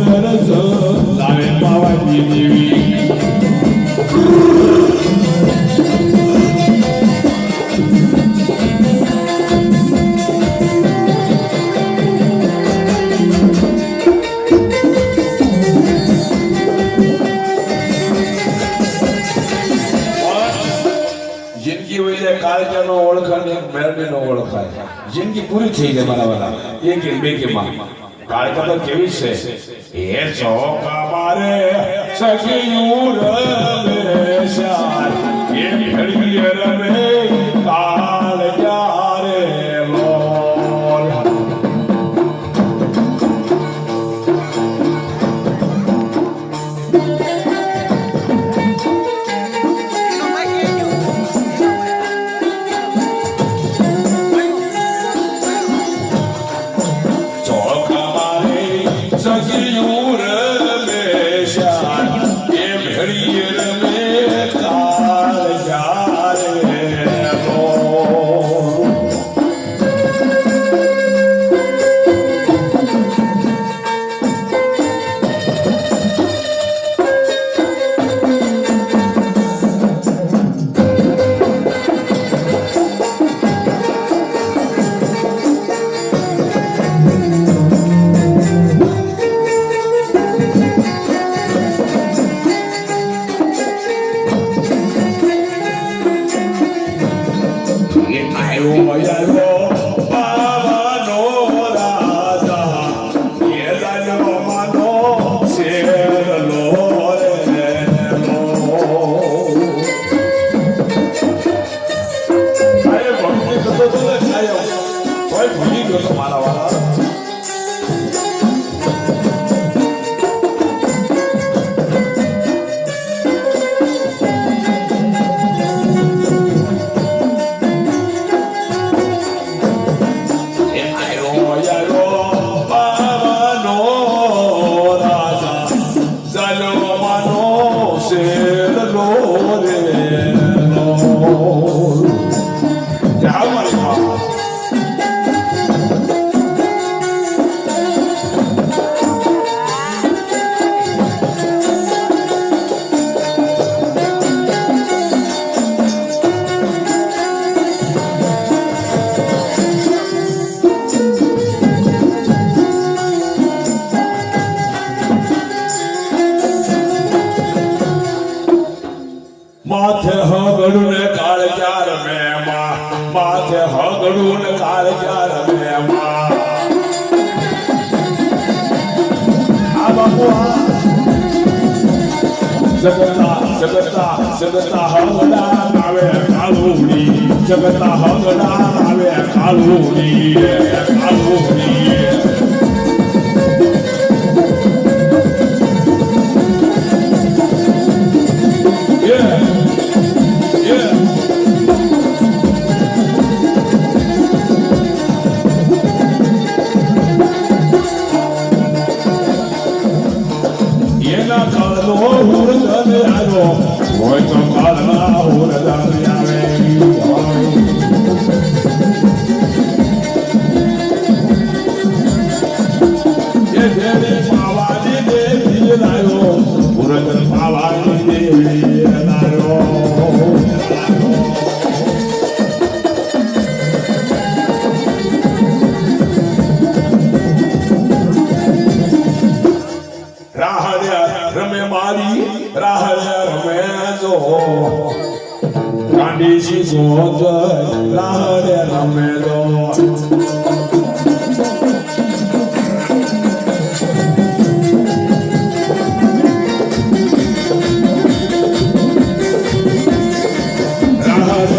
લાવે પાવાની દેવી કાળજાનો ઓળખાણ એક મેળવીનો ઓળખાય જિંદગી પૂરી થઈ જાય મારા વાલા એક બે કે માં કાળજા તો કેવી છે એ ચોકા મારે સખીયું રમે શાર એ ભેળી રમે કાળજા રે લોલ માથે હગડું ને કાળજા રમે માં માથે હગડું ને કાળજા રમે માં આ બાપુ જગતા હગડા આવે કાળુડી જગતા હગડા આવે કાળુડી Hoy con calma, una dama She so good, Lahore Ramedo. Lahore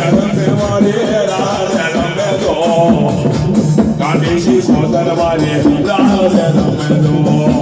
Ramedo. Gandhi she so good, Lahore Ramedo.